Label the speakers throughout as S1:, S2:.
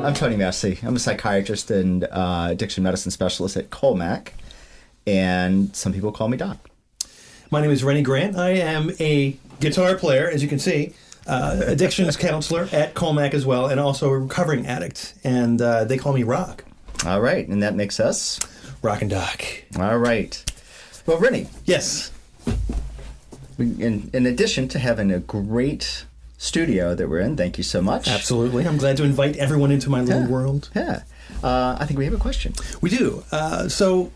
S1: I'm Tony Massey. I'm a psychiatrist and addiction medicine specialist at Colmac, and some people call me Doc.
S2: My name is Rennie Grant. I am a guitar player, as you can see, addictions counselor at Colmac as well, and also a recovering addict. And they call me Roc.
S1: All right, and that makes us
S2: Roc and Doc.
S1: All right. Well, Rennie.
S2: Yes.
S1: In addition to having a great studio that we're in, thank you so much.
S2: Absolutely. I'm glad to invite everyone into my little world.
S1: Yeah. I think we have a question.
S2: We do. So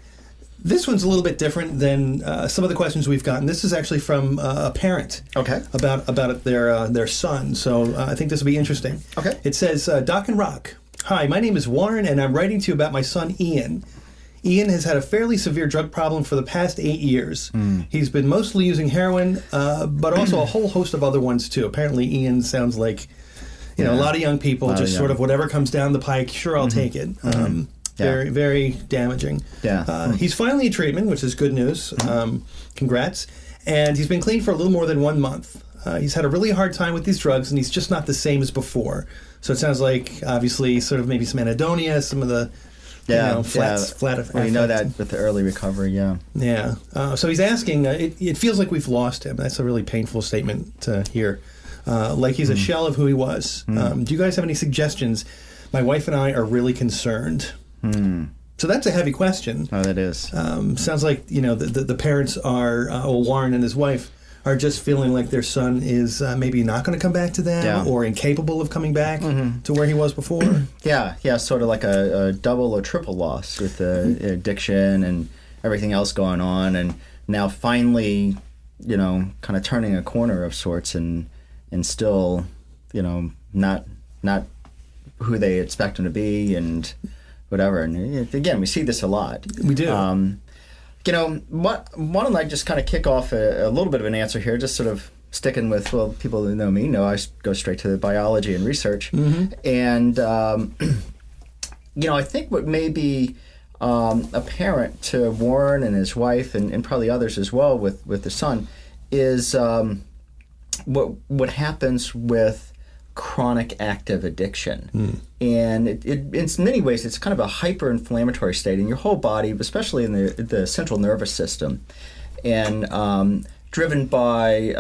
S2: this one's a little bit different than some of the questions we've gotten. This is actually from a parent.
S1: Okay.
S2: About their son. So I think this will be interesting.
S1: Okay.
S2: It says, Doc and Roc. Hi, my name is Warren, and I'm writing to you about my son, Ian. Ian has had a fairly severe drug problem for the past 8 years. He's been mostly using heroin, but also a whole host of other ones, too. Apparently, Ian sounds like, a lot of young people, just sort of whatever comes down the pike, sure, I'll take it. Very, very damaging.
S1: Yeah.
S2: He's finally in treatment, which is good news. Congrats. And he's been clean for a little more than 1 month. He's had a really hard time with these drugs, and he's just not the same as before. So it sounds like, obviously, sort of maybe some anhedonia, some of the flat effect.
S1: We know that with the early recovery, yeah.
S2: Yeah. So he's asking, it feels like we've lost him. That's a really painful statement to hear. Like he's a shell of who he was. Do you guys have any suggestions? My wife and I are really concerned. So that's a heavy question.
S1: Oh, that is.
S2: Sounds like, the parents are, Warren and his wife, are just feeling like their son is maybe not going to come back to them or incapable of coming back to where he was before.
S1: Yeah, sort of like a double or triple loss with the addiction and everything else going on, and now finally, kind of turning a corner of sorts and still, not who they expect him to be and whatever. And again, we see this a lot.
S2: We do.
S1: Why don't I just kind of kick off a little bit of an answer here, just sort of sticking with, people who know me know I go straight to the biology and research. And, I think what may be apparent to Warren and his wife and probably others as well with the son is what happens with chronic active addiction. And it in many ways, it's kind of a hyper-inflammatory state in your whole body, especially in the central nervous system, and driven by,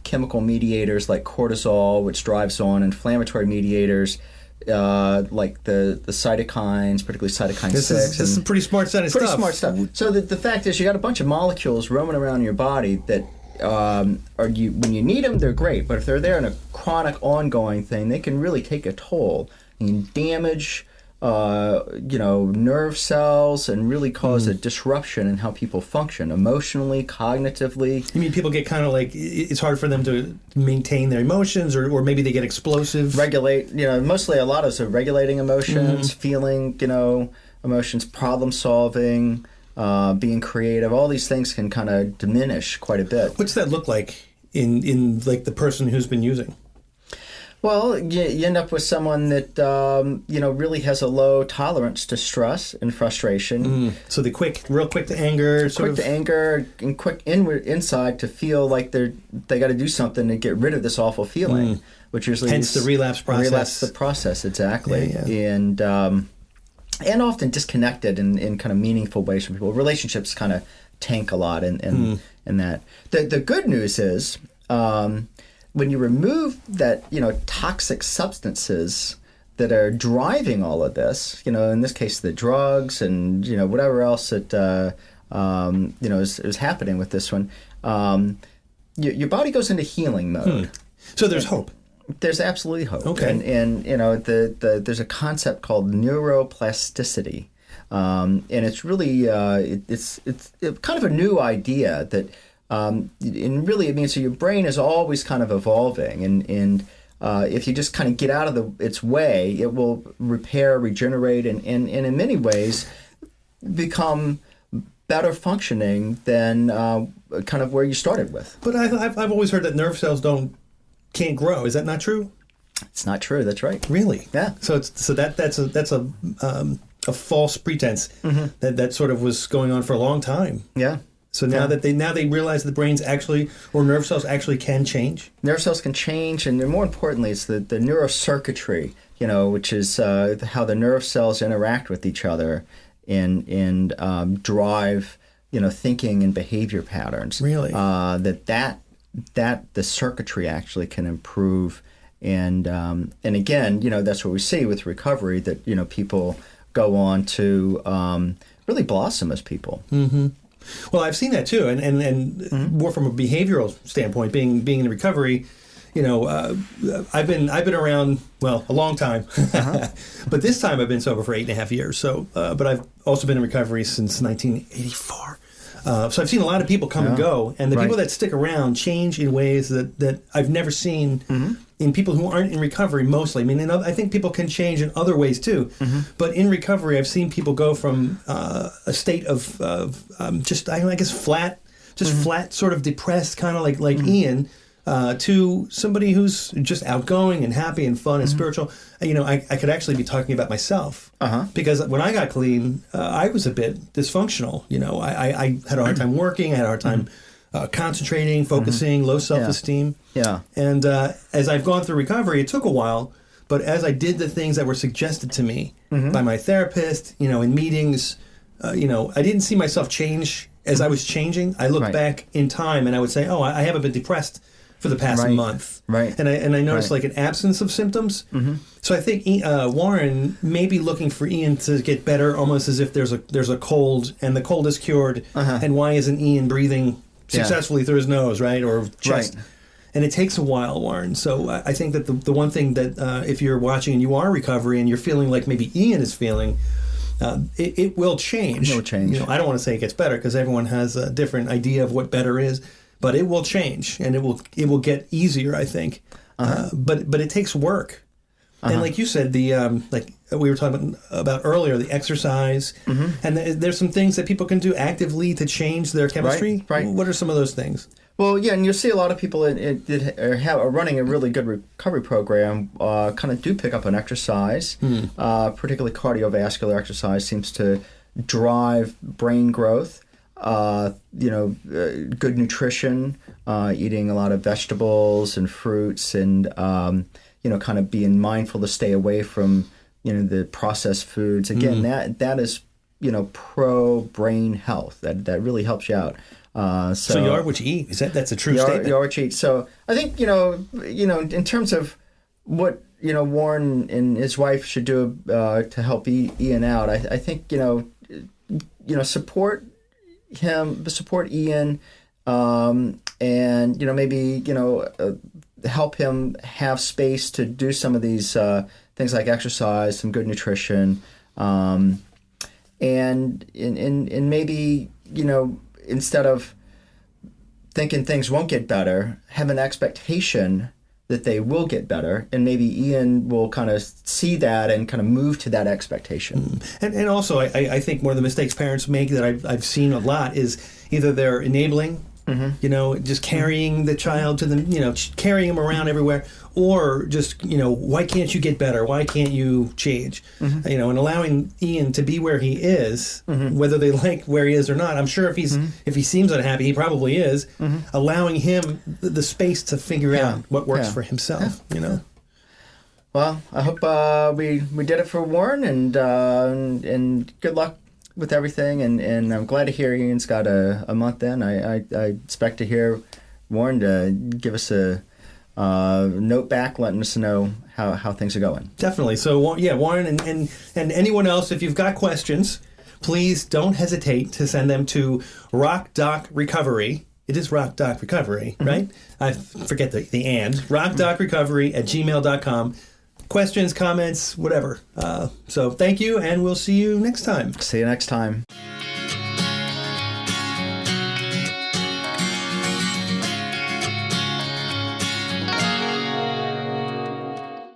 S1: chemical mediators like cortisol, which drives on inflammatory mediators, like the cytokines, particularly cytokine 6.
S2: This is a pretty smart set of stuff.
S1: Pretty smart stuff. So the fact is, you got a bunch of molecules roaming around in your body that when you need them, they're great. But if they're there in a chronic, ongoing thing, they can really take a toll and damage, nerve cells and really cause a disruption in how people function emotionally, cognitively.
S2: You mean people get kind of like, it's hard for them to maintain their emotions, or maybe they get explosive?
S1: Regulate, mostly a lot of us are regulating emotions, feeling, emotions, problem solving, being creative. All these things can kind of diminish quite a bit.
S2: What's that look like in like the person who's been using?
S1: Well, you end up with someone that really has a low tolerance to stress and frustration.
S2: So they're real quick to anger,
S1: and quick inside to feel like they got to do something to get rid of this awful feeling, which usually
S2: hence the relapse process.
S1: Relapse the process, exactly, and often disconnected in kind of meaningful ways from people. Relationships kind of tank a lot in that. The good news is, when you remove that, toxic substances that are driving all of this, in this case the drugs and whatever else that is happening with this one, your body goes into healing mode.
S2: So there's hope.
S1: There's absolutely hope.
S2: Okay.
S1: And there's a concept called neuroplasticity, and it's really it's kind of a new idea that. And really, it means so your brain is always kind of evolving, and if you just kind of get out of its way, it will repair, regenerate, and in many ways become better functioning than kind of where you started with.
S2: But I've always heard that nerve cells can't grow. Is that not true?
S1: It's not true. That's right.
S2: Really?
S1: Yeah.
S2: So that's a false pretense that sort of was going on for a long time.
S1: Yeah.
S2: So now that they realize the brains actually, or nerve cells actually can change.
S1: Nerve cells can change, and more importantly, it's the neurocircuitry, which is how the nerve cells interact with each other and drive, thinking and behavior patterns.
S2: Really?
S1: That the circuitry actually can improve, and again, that's what we see with recovery, that people go on to really blossom as people.
S2: Mm-hmm. Well, I've seen that too, and
S1: mm-hmm.
S2: more from a behavioral standpoint, being in recovery. I've been around a long time,
S1: uh-huh.
S2: but this time I've been sober for 8.5 years. So, but I've also been in recovery since 1984. So I've seen a lot of people come and go, and the people that stick around change in ways that I've never seen
S1: mm-hmm.
S2: in people who aren't in recovery mostly. I mean, I think people can change in other ways too,
S1: mm-hmm.
S2: but in recovery, I've seen people go from a state of just, I guess, flat,
S1: mm-hmm.
S2: flat, sort of depressed, kind of like
S1: mm-hmm.
S2: Ian, to somebody who's just outgoing and happy and fun and
S1: mm-hmm.
S2: spiritual. I could actually be talking about myself, because when I got clean, I was a bit dysfunctional. I had a hard time working. I had a hard time concentrating, focusing, mm-hmm. low self-esteem.
S1: Yeah.
S2: And as I've gone through recovery, it took a while, but as I did the things that were suggested to me
S1: mm-hmm.
S2: by my therapist, in meetings, I didn't see myself change as I was changing. I looked back in time and I would say, I haven't been depressed for the past month.
S1: Right.
S2: And I noticed like an absence of symptoms.
S1: Mm-hmm.
S2: So I think Warren may be looking for Ian to get better, almost as if there's a cold and the cold is cured. And why isn't Ian breathing successfully through his nose, right? Or chest.
S1: Right.
S2: And it takes a while, Warren. So I think that the one thing that if you're watching and you are recovering and you're feeling like maybe Ian is feeling, it will change.
S1: It will change.
S2: I don't want to say it gets better because everyone has a different idea of what better is, but it will change and it will get easier, I think. But it takes work. And like you said, the like we were talking about earlier, the exercise,
S1: mm-hmm.
S2: and there's some things that people can do actively to change their chemistry.
S1: Right.
S2: What are some of those things?
S1: Well, yeah, and you'll see a lot of people that are running a really good recovery program kind of do pick up on exercise. Particularly cardiovascular exercise seems to drive brain growth. Good nutrition, eating a lot of vegetables and fruits, and kind of being mindful to stay away from the processed foods. Again, that is pro brain health. That really helps you out. So
S2: you are what you eat. That's a true statement.
S1: You are what you eat. So I think in terms of what Warren and his wife should do to help Ian out, I think support him, support Ian, and maybe help him have space to do some of these things like exercise, some good nutrition, and maybe instead of thinking things won't get better, have an expectation that they will get better, and maybe Ian will kind of see that and kind of move to that expectation.
S2: And also, I think one of the mistakes parents make that I've seen a lot is either they're enabling, just carrying the child to the, carrying him around everywhere, or just, why can't you get better? Why can't you change? And allowing Ian to be where he is, whether they like where he is or not. I'm sure if he seems unhappy, he probably is. Allowing him the space to figure out what works for himself.
S1: Well, I hope we did it for Warren, and good luck with everything. And I'm glad to hear Ian's got a month in. I expect to hear Warren to give us a note back, letting us know how things are going.
S2: Definitely. So Warren and anyone else, if you've got questions, please don't hesitate to send them to Roc Doc Recovery. It is Roc Doc Recovery, right? I forget the and. RocDocRecovery@gmail.com. Questions, comments, whatever. So thank you, and we'll see you next time.
S1: See you next time.